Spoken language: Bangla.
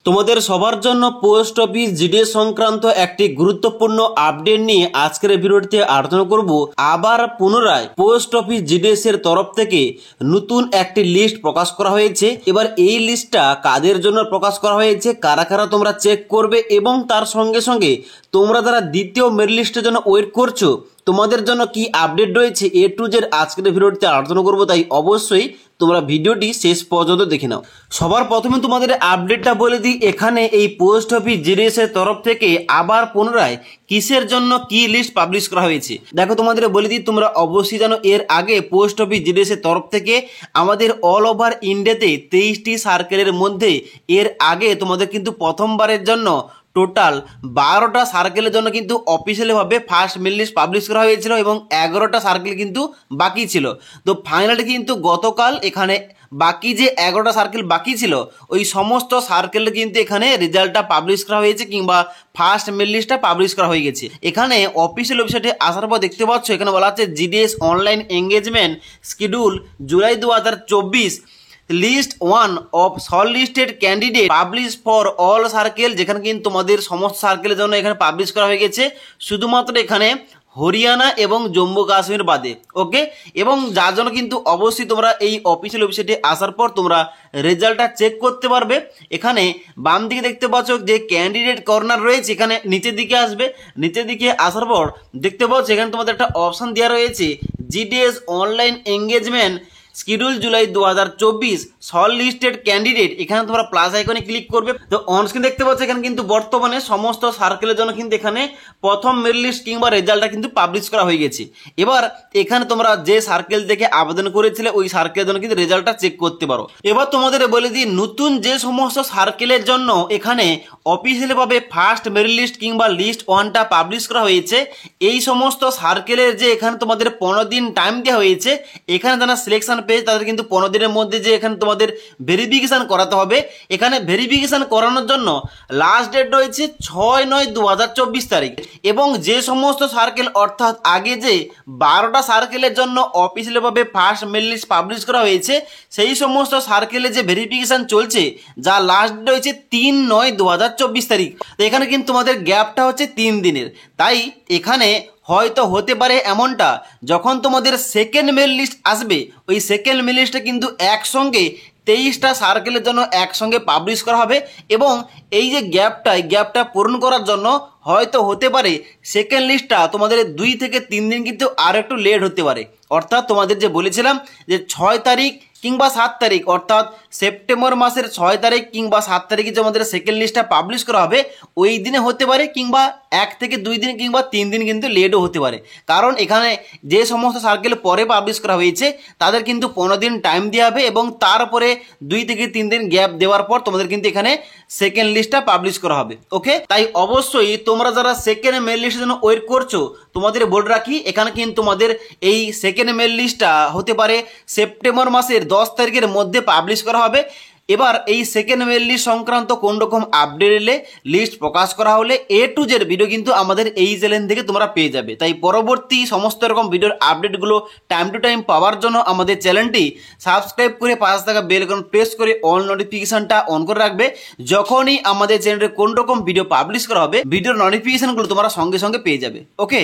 তোমাদের সবার জন্য পোস্ট অফিস জিডিএস সংক্রান্ত একটি গুরুত্বপূর্ণ আপডেট নিয়ে আজকের ভিডিওটিতে আলোচনা করব। আবার পুনরায় পোস্ট অফিস জিডিএস এর তরফ থেকে নতুন একটি লিস্ট প্রকাশ করা হয়েছে। এবার এই লিস্টটা কাদের জন্য প্রকাশ করা হয়েছে, কারা কারা তোমরা চেক করবে এবং তার সঙ্গে সঙ্গে তোমরা যারা দ্বিতীয় মেরিট লিস্টের জন্য ওয়েট করছো তোমাদের জন্য কি আপডেট রয়েছে এ টু জেড আজকের ভিডিওটিতে আলোচনা করবো। তাই অবশ্যই তোমরা ভিডিওটি শেষ পর্যন্ত দেখে নাও। সবার প্রথমে তোমাদের আপডেটটা বলে দিই, এখানে এই পোস্ট অফিস জিডিএস এর তরফ থেকে আবার পুনরায় কিসের জন্য কি লিস্ট পাবলিশ করা হয়েছে দেখো তোমাদের বলে দিই। তোমরা অবশ্যই জানো এর আগে পোস্ট অফিস জিডিএস এর তরফ থেকে আমাদের অল ওভার ইন্ডিয়াতে 23টি সার্কেলের মধ্যে এর আগে তোমাদের কিন্তু প্রথমবারের জন্য টোটাল 12টা সার্কেলের জন্য কিন্তু অফিসিয়ালিভাবে ফার্স্ট মেরিট লিস্ট পাবলিশ করা হয়েছিল এবং 11টা সার্কেল কিন্তু বাকি ছিল। তো ফাইনালি কিন্তু গতকাল এখানে বাকি যে 11টা সার্কেল বাকি ছিল ওই সমস্ত সার্কেল কিন্তু এখানে রেজাল্টটা পাবলিশ করা হয়েছে কিংবা ফার্স্ট মেরিট লিস্টটা পাবলিশ করা হয়ে গেছে। এখানে অফিসিয়াল ওয়েবসাইটে আসার পর দেখতে পাচ্ছ এখানে বলা আছে GDS online engagement schedule July 2024 list 1 of short listed candidate publish for all circle, যেখানে কিন্তু তোমাদের সমস্ত সার্কেলের জন্য এখানে পাবলিশ করা হয়ে গেছে, শুধুমাত্র এখানে হরিয়ানা এবং জম্মু কাশ্মীর বাদে। ওকে, এবং যার জন্য কিন্তু অবশ্যই তোমরা এই অফিসিয়াল ওয়েবসাইটে আসার পর তোমরা রেজাল্টটা চেক করতে পারবে। এখানে বাম দিকে দেখতে পাচ্ছ যে ক্যান্ডিডেট কর্নার রয়েছে, এখানে নিচের দিকে আসবে, নিচের দিকে আসার পর দেখতে পাচ্ছ এখানে তোমাদের একটা অপশন দেওয়া রয়েছে GDS online engagement schedule July 2024 short listed candidate. এখানে তোমরা প্লাস আইকনে ক্লিক করবে। তো অনস্ক্রিন দেখতে পাচ্ছ এখানে কিন্তু বর্তমানে সমস্ত সার্কেলের জন্য কিন্তু এখানে প্রথম মেরিট লিস্ট কিংবা রেজাল্টটা কিন্তু পাবলিশ করা হয়ে গেছে। এবার এখানে তোমরা যে সার্কেল থেকে আবেদন করেছিলে ওই সার্কেলের জন্য কিন্তু রেজাল্টটা চেক করতে পারো। এবার তোমাদের বলে দিই নতুন যে সমস্ত সার্কেলের জন্য এখানে অফিসিয়ালিভাবে ফার্স্ট মেরিট লিস্ট কিংবা লিস্ট 1টা পাবলিশ করা হয়েছে, এই সমস্ত সার্কেলের যে এখানে তোমাদের 15 দিন টাইম দেওয়া হয়েছে, এখানে যারা সিলেকশন পেজ তাদের কিন্তু 15 দিনের মধ্যে যে এখানে তোমাদের ভেরিফিকেশন করাতে হবে। এখানে ভেরিফিকেশন করানোর জন্য লাস্ট ডেট রয়েছে 6/9/2024 তারিখ। এবং যে সমস্ত সার্কেল অর্থাৎ আগে যে 12টা সার্কেলের জন্য অফিসিয়ালিভাবে ফার্স্ট মেরিট লিস্ট পাবলিশ করা হয়েছে সেই সমস্ত সার্কেলে যে ভেরিফিকেশন চলছে যা লাস্ট ডেট রয়েছে 3/9/2024 তারিখ। তো এখানে কিন্তু তোমাদের গ্যাপটা হচ্ছে 3 দিনের। তাই এখানে হয়তো হতে পারে এমনটা যখন তোমাদের সেকেন্ড মেরিট লিস্ট আসবে ওই সেকেন্ড মেরিট লিস্টে কিন্তু একসঙ্গে 23টা সার্কেলের জন্য একসঙ্গে পাবলিশ করা হবে এবং এই যে গ্যাপটা পূরণ করার জন্য হয়তো হতে পারে সেকেন্ড লিস্টটা তোমাদের 2 থেকে 3 দিন কিন্তু আর একটু লেট হতে পারে। অর্থাৎ তোমাদের যে বলেছিলাম যে 6 তারিখ কিংবা 7 তারিখ অর্থাৎ সেপ্টেম্বর মাসের 6 তারিখ কিংবা 7 তারিখে যে আমাদের সেকেন্ড লিস্টটা পাবলিশ করা হবে ওই দিনে হতে পারে কিংবা 1 থেকে 2 দিন কিংবা 3 দিন কিন্তু লেটও হতে পারে। কারণ এখানে যে সমস্ত সার্কেল পরে পাবলিশ করা হয়েছে তাদের কিন্তু 15 দিন টাইম দেওয়া হবে এবং তারপরে 2 থেকে 3 দিন গ্যাপ দেওয়ার পর তোমাদের কিন্তু এখানে সেকেন্ড লিস্টটা পাবলিশ করা হবে। ওকে, তাই অবশ্যই তোমরা যারা সেকেন্ড মেরিট লিস্টের জন্য ওয়েট করছো তোমাদের বলে রাখি এখানে কিন্তু তোমাদের এই সেকেন্ড মেরিট লিস্টটা হতে পারে সেপ্টেম্বর মাসের 10 তারিখের মধ্যে পাবলিশ করা হবে। এবার এই সেকেন্ড মেরিট লিস্ট সংক্রান্ত কোন রকম আপডেট এলে লিস্ট প্রকাশ করা হলে এ টু জেড ভিডিও কিন্তু আমাদের এই চ্যানেল থেকে তোমরা পেয়ে যাবে। তাই পরবর্তী সমস্ত রকম ভিডিওর আপডেটগুলো টাইম টু টাইম পাওয়ার জন্য আমাদের চ্যানেলটি সাবস্ক্রাইব করে পাশে থাকা বেল আইকন প্রেস করে অল নোটিফিকেশনটা অন করে রাখবে। যখনই আমাদের চ্যানেলে কোন রকম ভিডিও পাবলিশ করা হবে ভিডিওর নোটিফিকেশনগুলো তোমরা সঙ্গে সঙ্গে পেয়ে যাবে। ওকে।